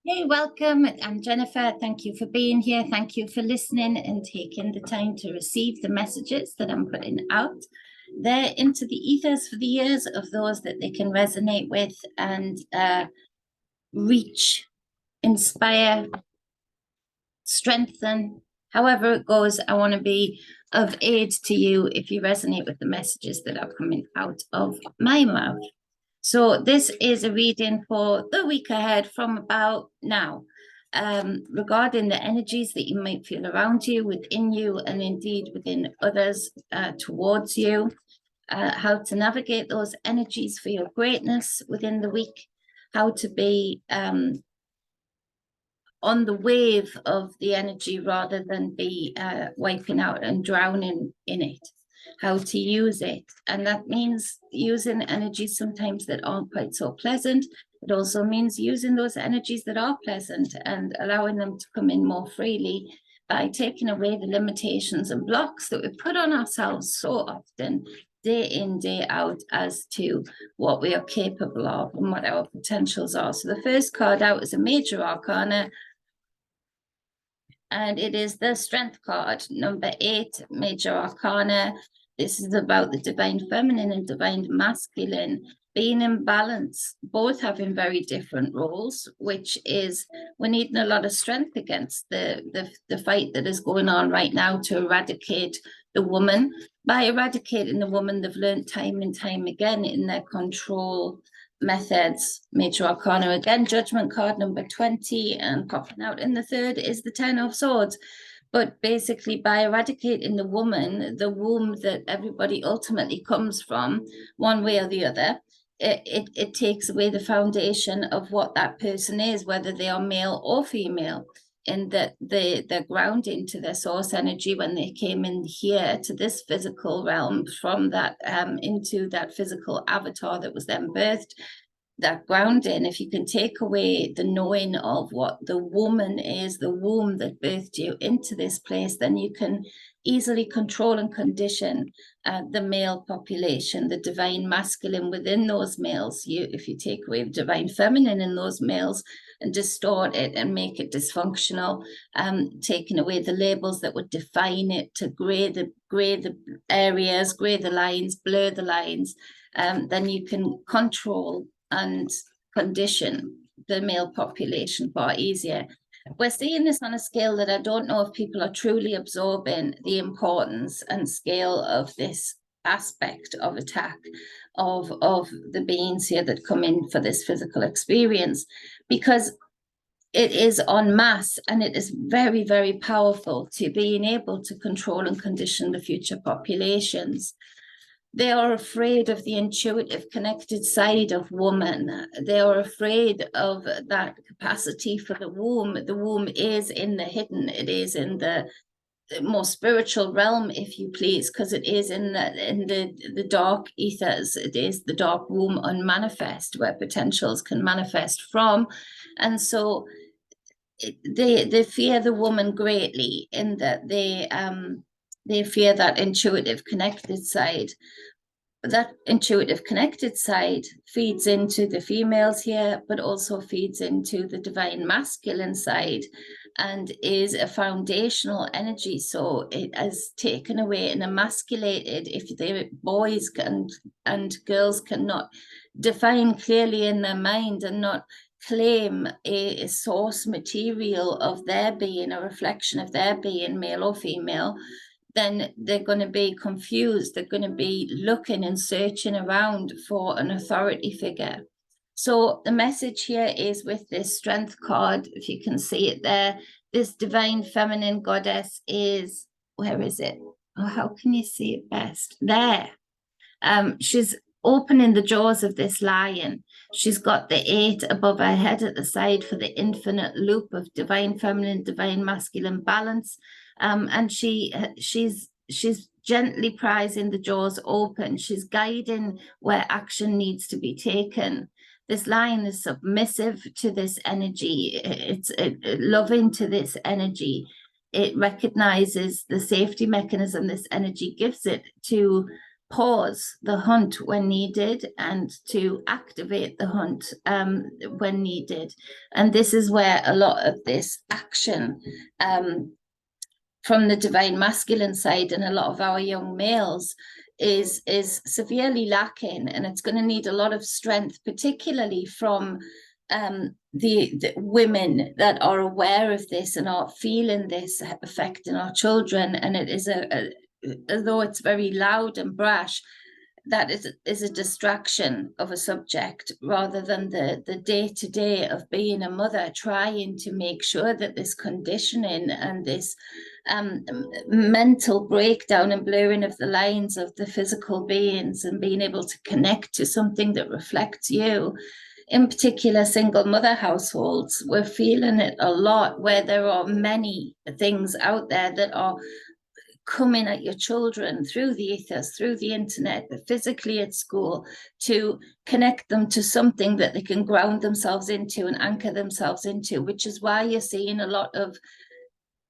Hey, welcome. I'm Jennifer. Thank you for being here. Thank you for listening and taking the time to receive the messages that I'm putting out there into the ethers for the ears of those that they can resonate with and reach, inspire, strengthen. However it goes, I want to be of aid to you if you resonate with the messages that are coming out of my mouth. So this is a reading for the week ahead from about now, regarding the energies that you might feel around you, within you, and indeed within others towards you, how to navigate those energies for your greatness within the week, how to be on the wave of the energy rather than be wiping out and drowning in it, how to use it. And that means using energies sometimes that aren't quite so pleasant. It also means using those energies that are pleasant and allowing them to come in more freely by taking away the limitations and blocks that we put on ourselves so often, day in, day out, as to what we are capable of and what our potentials are. So the first card out is a major arcana, and it is the Strength card, number 8, Major Arcana. This is about the Divine Feminine and Divine Masculine being in balance, both having very different roles, which is we're needing a lot of strength against the fight that is going on right now to eradicate the woman. By eradicating the woman, they've learned time and time again in their control methods. Major Arcana again, Judgment card number 20, and popping out in the third is the 10 of Swords. But basically, by eradicating the woman, the womb that everybody ultimately comes from, one way or the other, it takes away the foundation of what that person is, whether they are male or female, in that they're grounding to their source energy when they came in here to this physical realm, from that into that physical avatar that was then birthed. That grounding, if you can take away the knowing of what the woman is, the womb that birthed you into this place, then you can easily control and condition the male population, the divine masculine within those males. If you take away the divine feminine in those males and distort it and make it dysfunctional, taking away the labels that would define it, to gray the areas, gray the lines, blur the lines, then you can control and condition the male population far easier. We're seeing this on a scale that I don't know if people are truly absorbing the importance and scale of this aspect of attack of the beings here that come in for this physical experience, because it is en masse and it is very, very powerful to being able to control and condition the future populations. They are afraid of the intuitive, connected side of woman. They are afraid of that capacity for the womb. The womb is in the hidden. It is in the more spiritual realm, if you please, because it is in the dark ethers. It is the dark womb unmanifest, where potentials can manifest from. And so they fear the woman greatly, in that they fear that intuitive connected side. But that intuitive connected side feeds into the females here, but also feeds into the divine masculine side, and is a foundational energy. So it has taken away and emasculated, if the boys and girls cannot define clearly in their mind and not claim a source material of their being, a reflection of their being, male or female, then they're going to be confused. They're going to be looking and searching around for an authority figure. So the message here is with this Strength card, if you can see it there, this divine feminine goddess is, where is it? Oh, how can you see it best? There. She's opening the jaws of this lion. She's got the 8 above her head at the side for the infinite loop of divine feminine, divine masculine balance. And she's gently prizing the jaws open. She's guiding where action needs to be taken. This lion is submissive to this energy. It's loving to this energy. It recognizes the safety mechanism this energy gives it to pause the hunt when needed and to activate the hunt when needed. And this is where a lot of this action from the divine masculine side and a lot of our young males is severely lacking, and it's going to need a lot of strength, particularly from the women that are aware of this and are feeling this affecting our children. And it is although it's very loud and brash, that is a distraction of a subject rather than the day-to-day of being a mother, trying to make sure that this conditioning and this mental breakdown and blurring of the lines of the physical beings and being able to connect to something that reflects you. In particular, single mother households, we're feeling it a lot, where there are many things out there that are coming at your children through the ethers, through the internet, physically at school, to connect them to something that they can ground themselves into and anchor themselves into, which is why you're seeing a lot of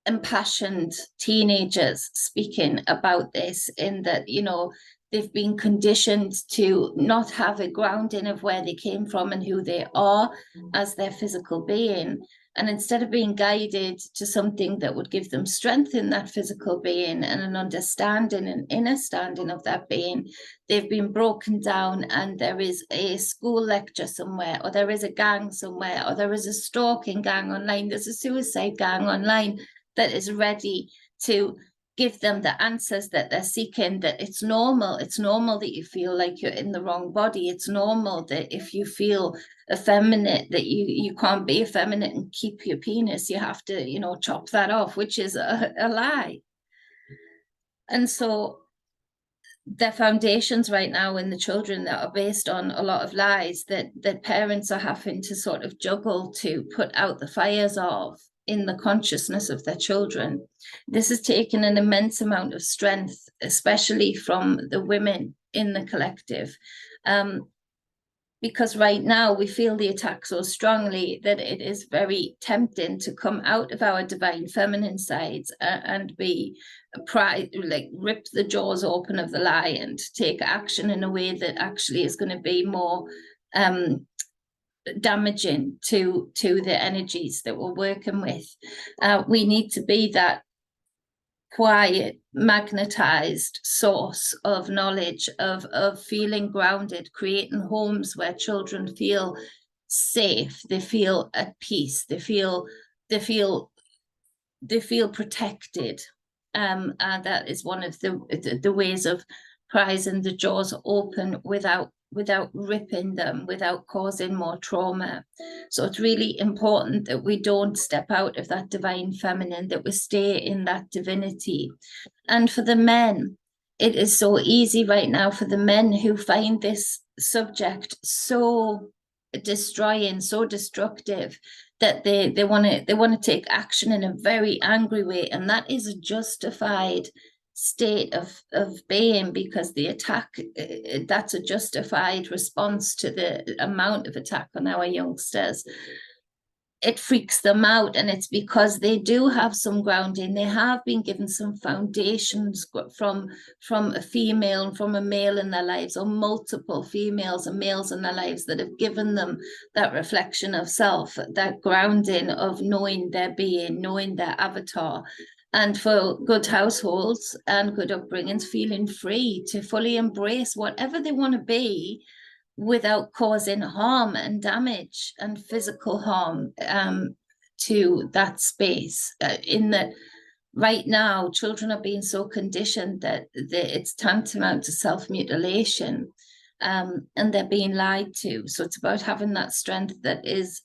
impassioned teenagers speaking about this, in that, you know, they've been conditioned to not have a grounding of where they came from and who they are as their physical being. And instead of being guided to something that would give them strength in that physical being and an understanding and inner standing of that being, they've been broken down, and there is a school lecture somewhere, or there is a gang somewhere, or there is a stalking gang online, there's a suicide gang online that is ready to give them the answers that they're seeking, that it's normal that you feel like you're in the wrong body. It's normal that if you feel effeminate, that you can't be effeminate and keep your penis. You have to, you know, chop that off, which is a lie. And so their foundations right now in the children that are based on a lot of lies that parents are having to sort of juggle to put out the fires of in the consciousness of their children. This has taken an immense amount of strength, especially from the women in the collective. Because right now we feel the attack so strongly that it is very tempting to come out of our divine feminine sides and be like rip the jaws open of the lion, to take action in a way that actually is going to be more damaging to the energies that we're working with. We need to be that quiet, magnetized source of knowledge, of feeling grounded, creating homes where children feel safe, they feel at peace, they feel protected. And that is one of the ways of prizing the jaws open without ripping them, without causing more trauma. So it's really important that we don't step out of that divine feminine, that we stay in that divinity. And for the men, it is so easy right now for the men who find this subject so destroying, so destructive, that they want to take action in a very angry way, and that is a justified state of being, because the attack, that's a justified response to the amount of attack on our youngsters. It freaks them out, and it's because they do have some grounding. They have been given some foundations from a female and from a male in their lives, or multiple females and males in their lives that have given them that reflection of self, that grounding of knowing their being, knowing their avatar. And for good households and good upbringings, feeling free to fully embrace whatever they want to be, without causing harm and damage and physical harm to that space. In that right now, children are being so conditioned that it's tantamount to self-mutilation, and they're being lied to. So it's about having that strength that is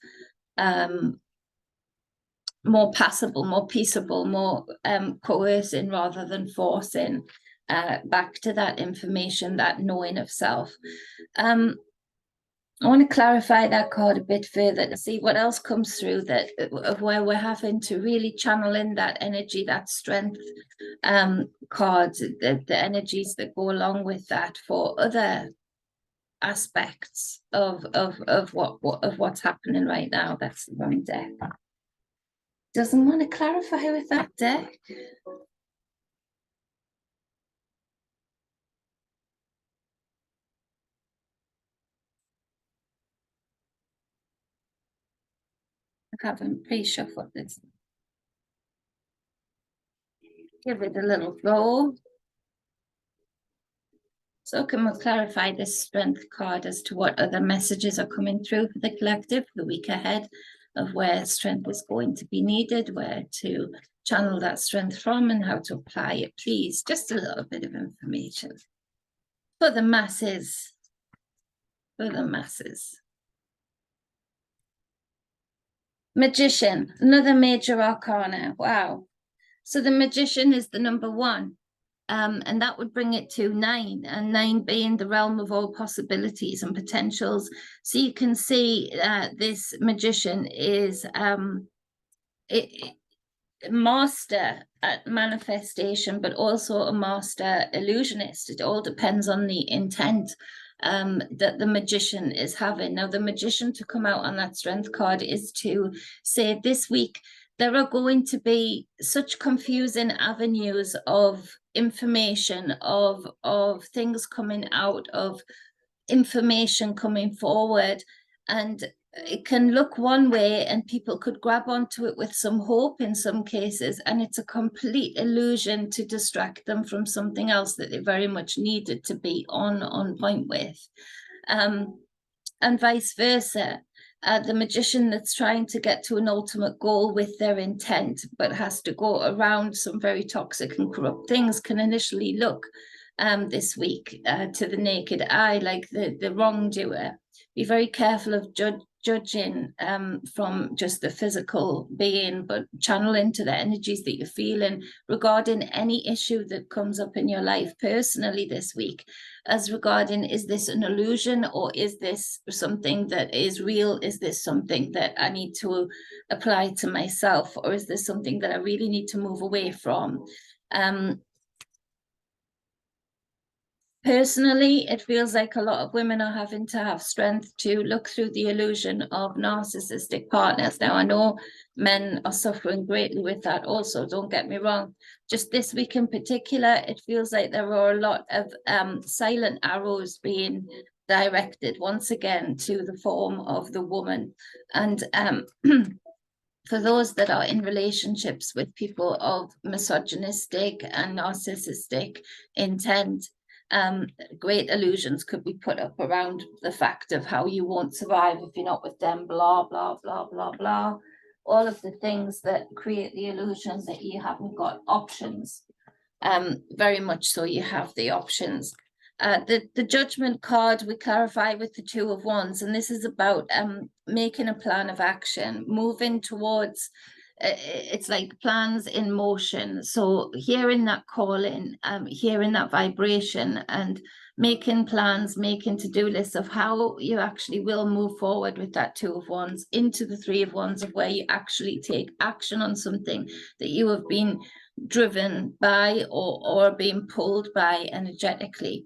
more passable, more peaceable, more coercing rather than forcing back to that information, that knowing of self. I want to clarify that card a bit further to see what else comes through, that of where we're having to really channel in that energy, that strength card, the energies that go along with that for other aspects of what's happening right now. That's the wrong deck. Doesn't want to clarify with that deck. I haven't pre-shuffled this. Give it a little go. So can we clarify this strength card as to what other messages are coming through for the collective the week ahead, of where strength is going to be needed, where to channel that strength from, and how to apply it, please. Just a little bit of information for the masses. For the masses. Magician, another major arcana. Wow. So the Magician is the number 1. And that would bring it to 9, and 9 being the realm of all possibilities and potentials. So you can see this Magician is master at manifestation, but also a master illusionist. It all depends on the intent that the Magician is having. Now, the Magician to come out on that strength card is to say this week, there are going to be such confusing avenues of information, of things coming out, of information coming forward, and it can look one way and people could grab onto it with some hope in some cases, and it's a complete illusion to distract them from something else that they very much needed to be on point with, and vice versa. The Magician that's trying to get to an ultimate goal with their intent, but has to go around some very toxic and corrupt things, can initially look this week to the naked eye like the wrongdoer. Be very careful of judging from just the physical being, but channel into the energies that you're feeling regarding any issue that comes up in your life personally this week, as regarding, is this an illusion, or is this something that is real? Is this something that I need to apply to myself, or is this something that I really need to move away from? Personally, it feels like a lot of women are having to have strength to look through the illusion of narcissistic partners. Now, I know men are suffering greatly with that also, don't get me wrong. Just this week in particular, it feels like there are a lot of silent arrows being directed once again to the form of the woman. And for those that are in relationships with people of misogynistic and narcissistic intent, great illusions could be put up around the fact of how you won't survive if you're not with them, blah, blah, blah, blah, blah. All of the things that create the illusion that you haven't got options. Very much so you have the options. The Judgment card we clarify with the 2 of Wands, and this is about making a plan of action, moving towards, it's like plans in motion. So hearing that calling, hearing that vibration, and making plans, making to-do lists of how you actually will move forward with that 2 of Wands into the 3 of Wands, of where you actually take action on something that you have been driven by or being pulled by energetically.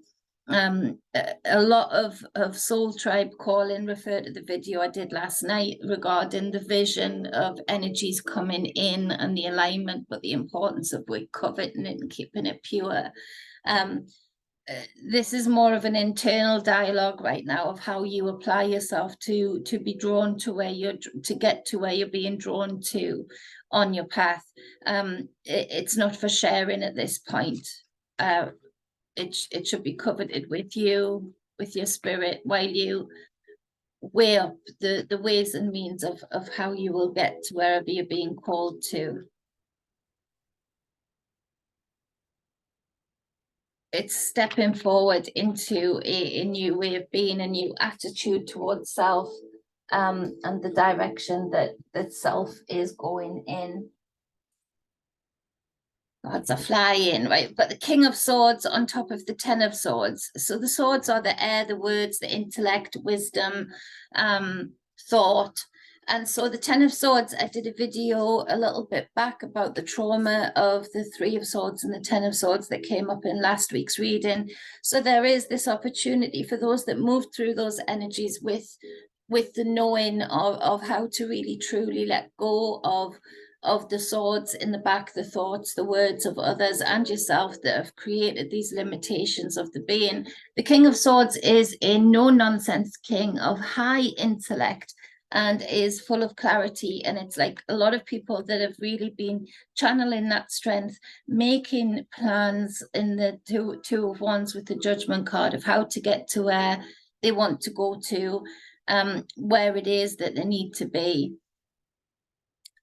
A lot of Soul Tribe calling refer to the video I did last night regarding the vision of energies coming in and the alignment, but the importance of we're coveting it and keeping it pure. This is more of an internal dialogue right now of how you apply yourself to be drawn to where you're, to get to where you're being drawn to on your path. It's not for sharing at this point. It should be coveted with you, with your spirit, while you weigh up the ways and means of how you will get to wherever you're being called to. It's stepping forward into a new way of being, a new attitude towards self, and the direction that self is going in. Gods are flying, right? But the King of Swords on top of the 10 of Swords. So the swords are the air, the words, the intellect, wisdom, thought. And so the 10 of Swords, I did a video a little bit back about the trauma of the 3 of Swords and the 10 of Swords that came up in last week's reading. So there is this opportunity for those that move through those energies with the knowing of how to really truly let go of the swords in the back, the thoughts, the words of others and yourself that have created these limitations of the being. The King of Swords is a no-nonsense king of high intellect, and is full of clarity. And it's like a lot of people that have really been channeling that strength, making plans in the two of wands with the judgment card of how to get to where they want to go to, where it is that they need to be.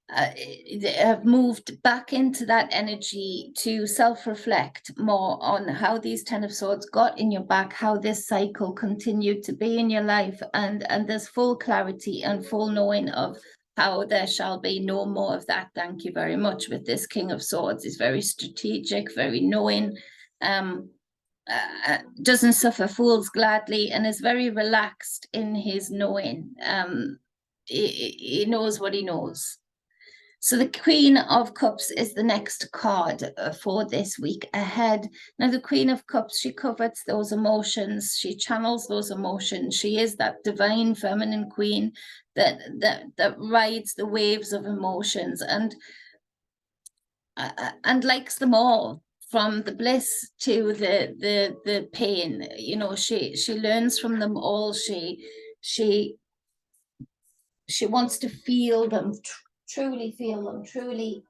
Have moved back into that energy to self-reflect more on how these Ten of Swords got in your back, how this cycle continued to be in your life, and there's full clarity and full knowing of how there shall be no more of that. Thank you very much. With this King of Swords, is very strategic, very knowing, doesn't suffer fools gladly, and is very relaxed in his knowing. He knows what he knows. So the Queen of Cups is the next card for this week ahead. Now, the Queen of Cups, she covets those emotions. She channels those emotions. She is that divine feminine queen that rides the waves of emotions and likes them all, from the bliss to the pain. You know, she learns from them all. She wants to feel them, truly feel them, truly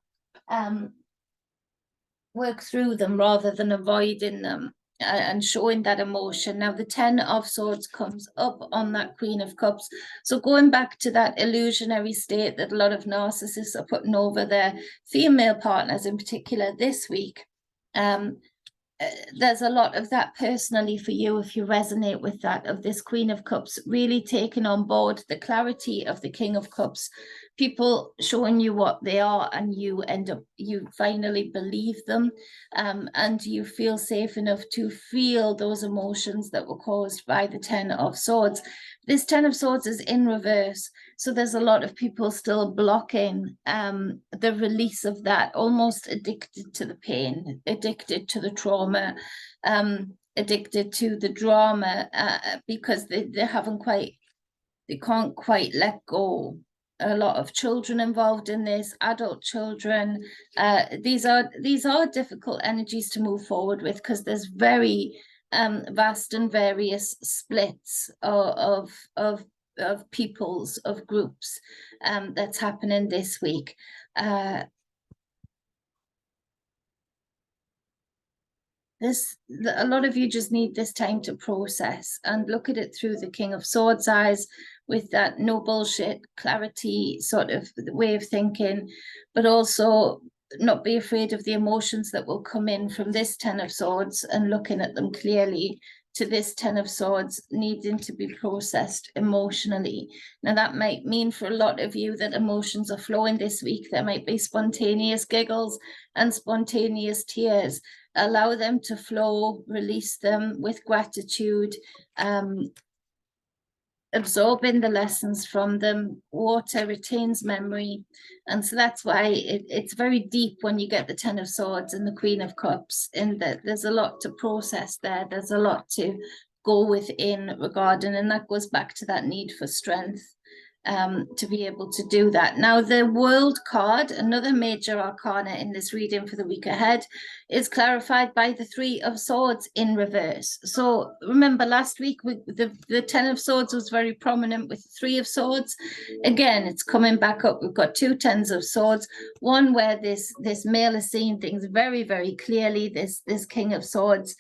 work through them rather than avoiding them, and showing that emotion. Now, the Ten of Swords comes up on that Queen of Cups. So going back to that illusionary state that a lot of narcissists are putting over their female partners in particular this week, there's a lot of that personally for you if you resonate with that, of this Queen of Cups really taking on board the clarity of the King of Cups, people showing you what they are, and you finally believe them, and you feel safe enough to feel those emotions that were caused by the Ten of Swords. This Ten of Swords is in reverse, so there's a lot of people still blocking the release of that, almost addicted to the pain, addicted to the trauma, addicted to the drama, because they can't quite let go. A lot of children involved in this, adult children. These are difficult energies to move forward with, because there's very vast and various splits of peoples, of groups, that's happening this week. A lot of you just need this time to process and look at it through the King of Swords eyes, with that no bullshit clarity sort of way of thinking, but also not be afraid of the emotions that will come in from this Ten of Swords, and looking at them clearly, to this Ten of Swords needing to be processed emotionally. Now, that might mean for a lot of you that emotions are flowing this week. There might be spontaneous giggles and spontaneous tears. Allow them to flow, release them with gratitude, absorbing the lessons from them. Water retains memory, and so that's why it's very deep when you get the Ten of Swords and the Queen of Cups, in that there's a lot to process there. There's a lot to go within regarding, and that goes back to that need for strength, to be able to do that. Now, the World card, another major arcana in this reading for the week ahead, is clarified by the Three of Swords in reverse. So remember, last week the Ten of Swords was very prominent with the Three of Swords. Again, it's coming back up. We've got two Tens of Swords, one where this male is seeing things very, very clearly, this King of Swords,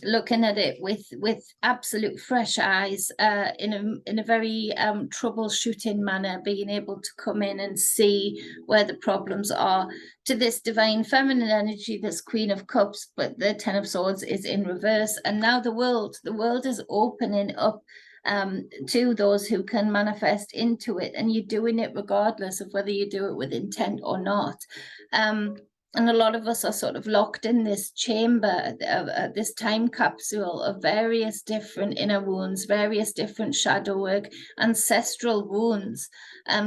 looking at it with absolute fresh eyes, in a very troubleshooting manner, being able to come in and see where the problems are, to this divine feminine energy, this Queen of Cups, but the Ten of Swords is in reverse. And now the world is opening up to those who can manifest into it, and you're doing it regardless of whether you do it with intent or not. And a lot of us are sort of locked in this chamber, this time capsule of various different inner wounds, various different shadow work, ancestral wounds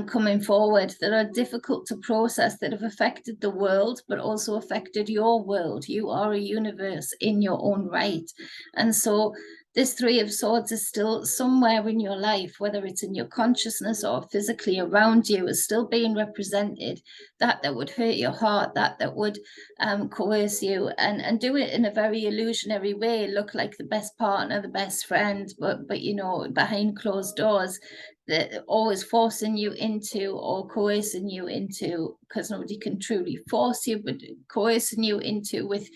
coming forward that are difficult to process, that have affected the world, but also affected your world. You are a universe in your own right. And so this Three of Swords is still somewhere in your life, whether it's in your consciousness or physically around you, is still being represented. That would hurt your heart, that would coerce you, and do it in a very illusionary way, look like the best partner, the best friend, but you know, behind closed doors, that always forcing you into or coercing you into, because nobody can truly force you, but coercing you into with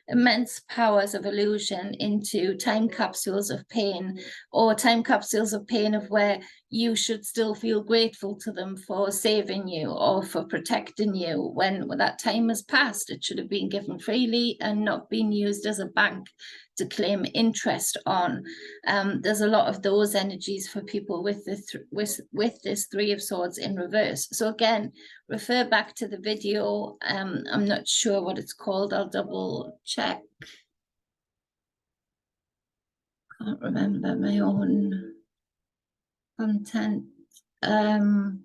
immense powers of illusion into time capsules of pain, or time capsules of pain of where you should still feel grateful to them for saving you or for protecting you when that time has passed. It should have been given freely and not been used as a bank to claim interest on. There's a lot of those energies for people with this Three of Swords in reverse. So again, refer back to the video. I'm not sure what it's called. I'll double check. Can't remember my own content. The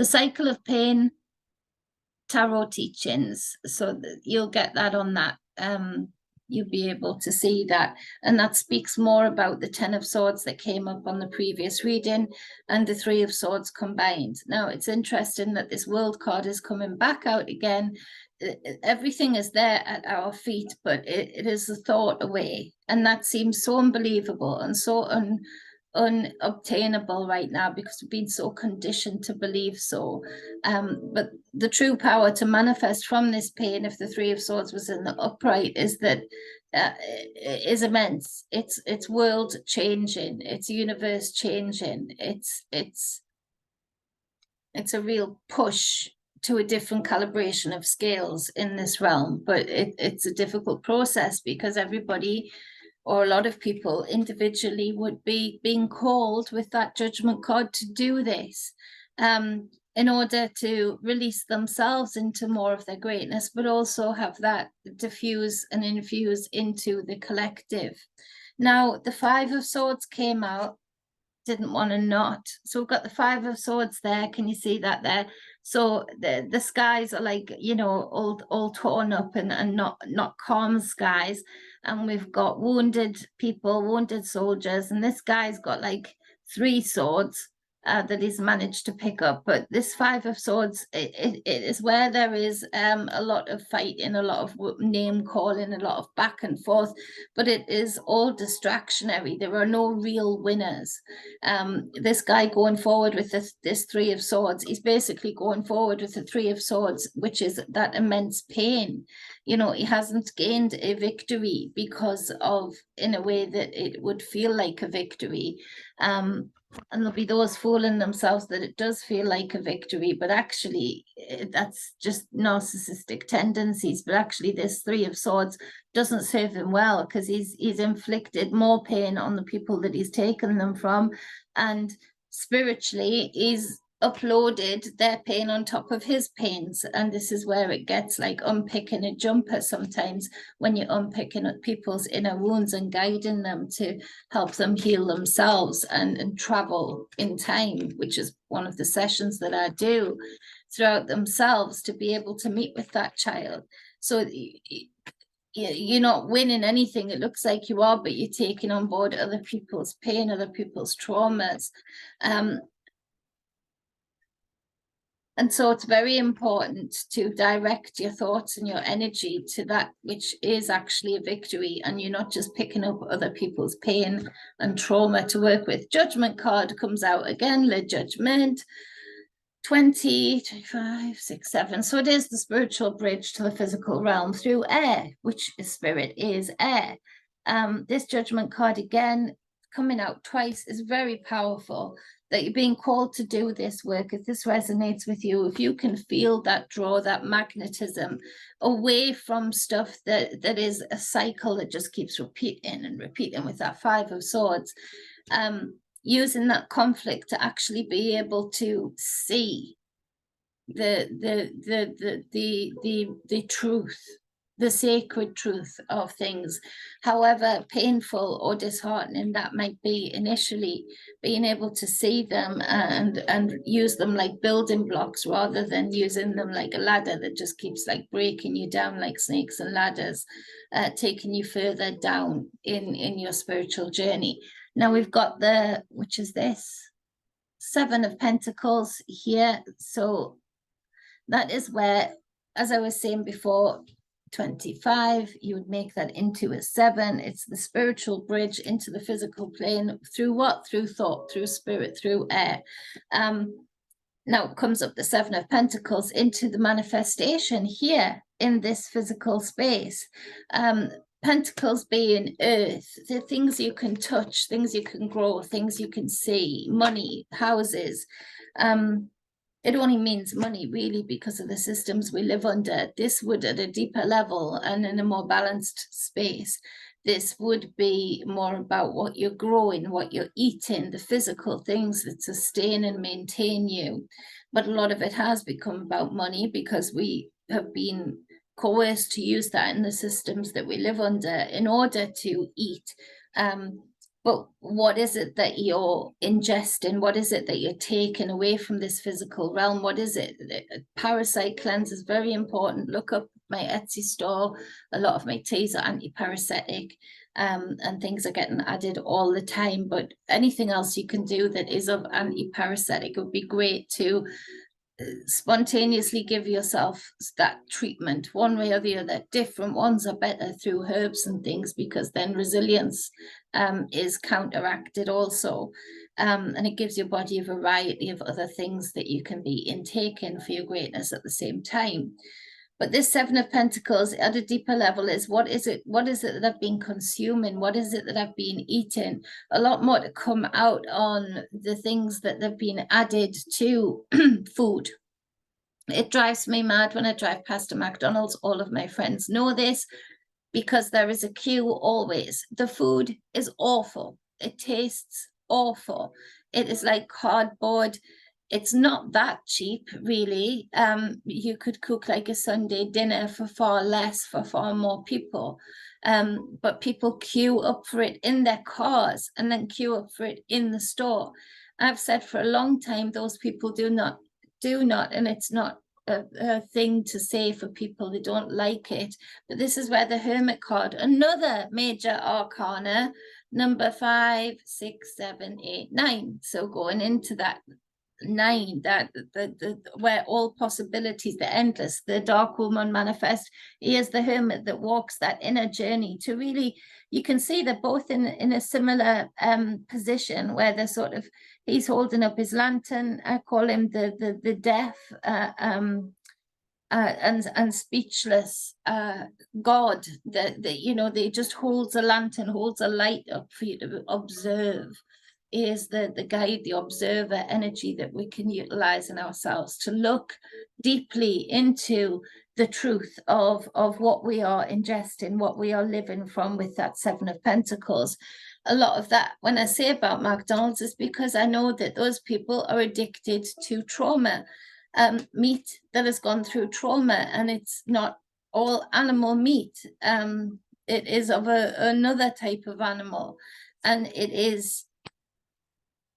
Cycle of Pain Tarot Teachings. So you'll get that on that. You'll be able to see that, and that speaks more about the Ten of Swords that came up on the previous reading and the Three of Swords combined. Now it's interesting that this World card is coming back out again. Everything is there at our feet, but it is a thought away, and that seems so unbelievable and so unobtainable right now because we've been so conditioned to believe so. But the true power to manifest from this pain, if the Three of Swords was in the upright, is that is immense. It's world changing. It's universe changing. It's a real push to a different calibration of scales in this realm. But it's a difficult process because everybody, or a lot of people individually, would be being called with that judgment card to do this in order to release themselves into more of their greatness, but also have that diffuse and infuse into the collective. Now, the Five of Swords came out, didn't want to not. So we've got the Five of Swords there. Can you see that there? So the skies are like, you know, all torn up and not calm skies. And we've got wounded people, wounded soldiers, and this guy's got like 3 swords that he's managed to pick up. But this Five of Swords, it is where there is a lot of fighting, a lot of name calling, a lot of back and forth, but it is all distractionary. There are no real winners. This guy going forward with this Three of Swords, he's basically going forward with the Three of Swords, which is that immense pain. You know, he hasn't gained a victory because of, in a way that it would feel like a victory. And there'll be those fooling themselves that it does feel like a victory, but actually that's just narcissistic tendencies. But actually this Three of Swords doesn't serve him well because he's inflicted more pain on the people that he's taken them from, and spiritually he's uploaded their pain on top of his pains. And this is where it gets like unpicking a jumper sometimes, when you're unpicking at people's inner wounds and guiding them to help them heal themselves and travel in time, which is one of the sessions that I do throughout themselves, to be able to meet with that child. So you're not winning anything. It looks like you are, but you're taking on board other people's pain, other people's traumas. And so it's very important to direct your thoughts and your energy to that which is actually a victory, and you're not just picking up other people's pain and trauma to work with. Judgment card comes out again, the Judgment. 20, 25, 6, 7. So it is the spiritual bridge to the physical realm through air, which spirit is air. This Judgment card again, coming out twice, is very powerful, that you're being called to do this work. If this resonates with you, if you can feel that draw, that magnetism away from stuff that is a cycle that just keeps repeating and repeating with that Five of Swords, using that conflict to actually be able to see the truth, the sacred truth of things, however painful or disheartening that might be initially. Being able to see them and use them like building blocks rather than using them like a ladder that just keeps like breaking you down like snakes and ladders, taking you further down in your spiritual journey. Now we've got which is this Seven of Pentacles here. So that is where, as I was saying before, 25, you would make that into a 7. It's the spiritual bridge into the physical plane through what? Through thought, through spirit, through air. Now comes up the 7 of Pentacles into the manifestation here in this physical space. Pentacles being earth, the things you can touch, things you can grow, things you can see, money, houses. It only means money, really, because of the systems we live under. This would, at a deeper level and in a more balanced space, this would be more about what you're growing, what you're eating, the physical things that sustain and maintain you. But a lot of it has become about money because we have been coerced to use that in the systems that we live under in order to eat. But what is it that you're ingesting? What is it that you're taking away from this physical realm? What is it? Parasite cleanse is very important. Look up my Etsy store. A lot of my teas are anti-parasitic, and things are getting added all the time. But anything else you can do that is of anti-parasitic would be great to spontaneously give yourself that treatment one way or the other. Different ones are better through herbs and things because then resilience is counteracted also, and it gives your body a variety of other things that you can be intaking for your greatness at the same time. But this 7 of Pentacles at a deeper level is what is it that I've been consuming? What is it that I've been eating? A lot more to come out on the things that have been added to food. It drives me mad when I drive past a McDonald's. All of my friends know this because there is a queue always. The food is awful. It tastes awful. It is like cardboard. It's not that cheap, really. You could cook like a Sunday dinner for far less, for far more people. But people queue up for it in their cars and then queue up for it in the store. I've said for a long time, those people do not, and it's not a thing to say for people that don't like it. But this is where the Hermit card, another major arcana, number 5, 6, 7, 8, 9. So going into that 9, that where all possibilities, the endless, the dark woman manifest. He is the hermit that walks that inner journey to really, you can see they're both in a similar position where they're sort of, he's holding up his lantern. I call him the deaf and speechless God, that you know, they just holds a lantern, holds a light up for you to observe. Is the guide, the observer energy that we can utilize in ourselves to look deeply into the truth of what we are ingesting, what we are living from with that 7 of Pentacles. A lot of that, when I say about McDonald's, is because I know that those people are addicted to trauma, meat that has gone through trauma, and it's not all animal meat. It is of another type of animal, and it is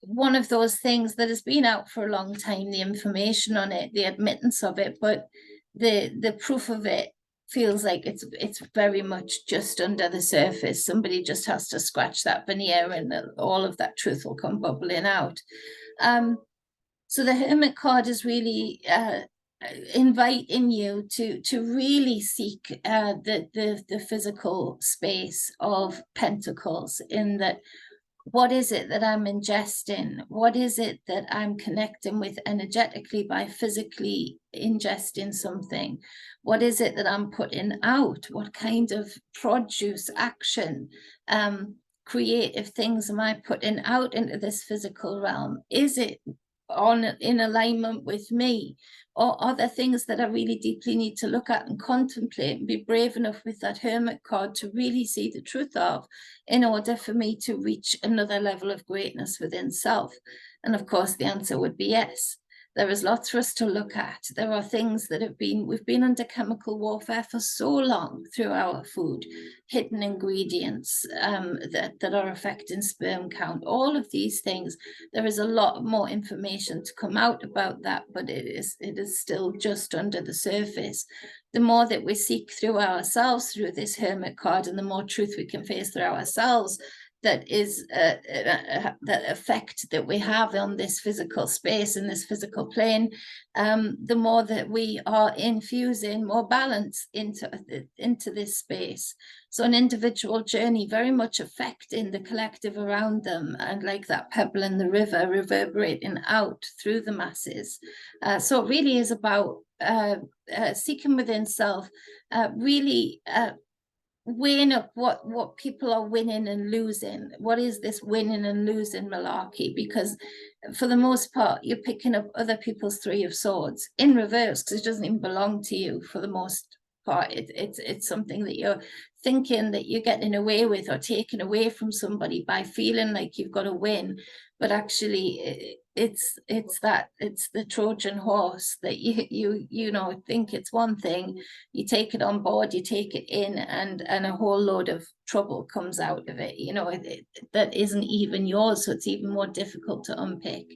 one of those things that has been out for a long time, the information on it, the admittance of it, but the proof of it feels like it's very much just under the surface. Somebody just has to scratch that veneer and all of that truth will come bubbling out. So the Hermit card is really inviting you to really seek the physical space of Pentacles, in that, what is it that I'm ingesting? What is it that I'm connecting with energetically by physically ingesting something? What is it that I'm putting out? What kind of produce, action, creative things am I putting out into this physical realm? Is it in alignment with me, or are there things that I really deeply need to look at and contemplate and be brave enough with that Hermit card to really see the truth of, in order for me to reach another level of greatness within self? And of course the answer would be yes. There is lots for us to look at. There are things that we've been under chemical warfare for so long through our food, hidden ingredients that are affecting sperm count, all of these things. There is a lot more information to come out about that, but it is still just under the surface. The more that we seek through ourselves through this Hermit card, and the more truth we can face through ourselves, that is that effect that we have on this physical space and this physical plane, the more that we are infusing more balance into this space. So an individual journey very much affecting the collective around them, and like that pebble in the river reverberating out through the masses. So it really is about seeking within self, really weighing up what people are winning and losing. What is this winning and losing malarkey? Because for the most part, you're picking up other people's Three of Swords in reverse, because it doesn't even belong to you for the most part. It's something that you're thinking that you're getting away with or taking away from somebody by feeling like you've got to win, but actually it's the Trojan horse that you know think it's one thing. You take it on board, you take it in, and a whole load of trouble comes out of it, you know, that isn't even yours, so it's even more difficult to unpick.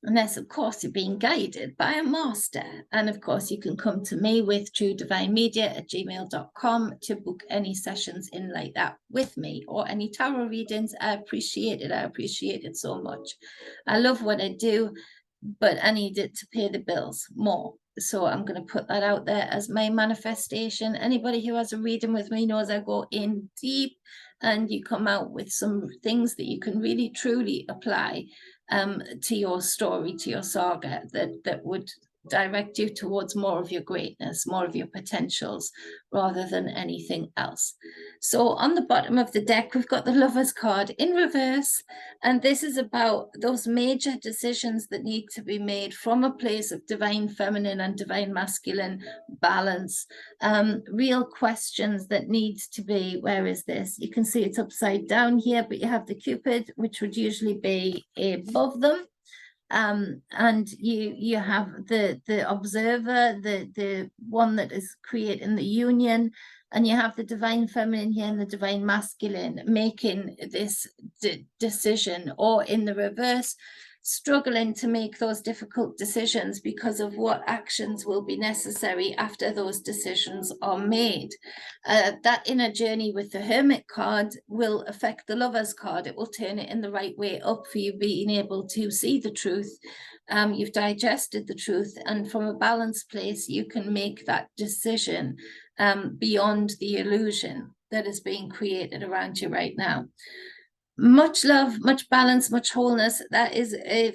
Unless, of course, you're being guided by a master. And of course, you can come to me with truedivinemedia@gmail.com to book any sessions in like that with me, or any tarot readings. I appreciate it. I appreciate it so much. I love what I do, but I need it to pay the bills more. So I'm going to put that out there as my manifestation. Anybody who has a reading with me knows I go in deep, and you come out with some things that you can really truly apply to your story, to your saga, that would direct you towards more of your greatness, more of your potentials, rather than anything else. So on the bottom of the deck, we've got the Lovers card in reverse, and this is about those major decisions that need to be made from a place of divine feminine and divine masculine balance. Real questions that need to be, where is this? You can see it's upside down here, but you have the Cupid, which would usually be above them. And you have the observer, the one that is creating the union, and you have the divine feminine here and the divine masculine making this decision, or in the reverse, struggling to make those difficult decisions because of what actions will be necessary after those decisions are made. That inner journey with the Hermit card will affect the Lovers card. It will turn it in the right way up for you being able to see the truth. You've digested the truth, and from a balanced place, you can make that decision beyond the illusion that is being created around you right now. Much love, much balance, much wholeness. That is a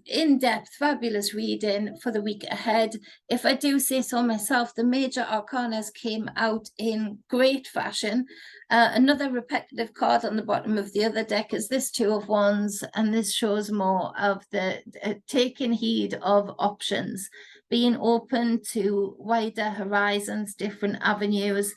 in-depth, fabulous reading for the week ahead. If I do say so myself, the major arcanas came out in great fashion. Another repetitive card on the bottom of the other deck is this Two of Wands, and this shows more of the taking heed of options, being open to wider horizons, different avenues,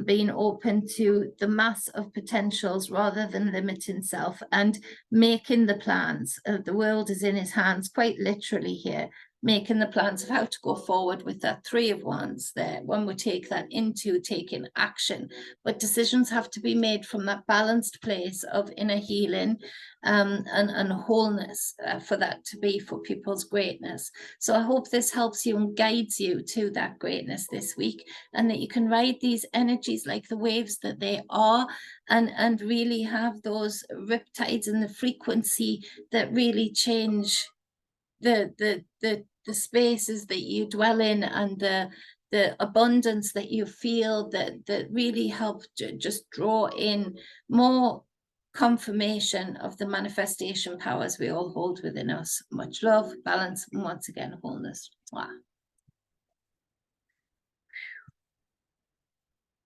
being open to the mass of potentials rather than limiting self, and making the plans. The world is in his hands, quite literally here, making the plans of how to go forward with that Three of Wands there. One would take that into taking action, but decisions have to be made from that balanced place of inner healing and wholeness for that to be for people's greatness. So I hope this helps you and guides you to that greatness this week, and that you can ride these energies like the waves that they are, and really have those riptides in the frequency that really change the spaces that you dwell in, and the abundance that you feel, that really help just draw in more confirmation of the manifestation powers we all hold within us. Much love, balance, and once again, wholeness. Mwah.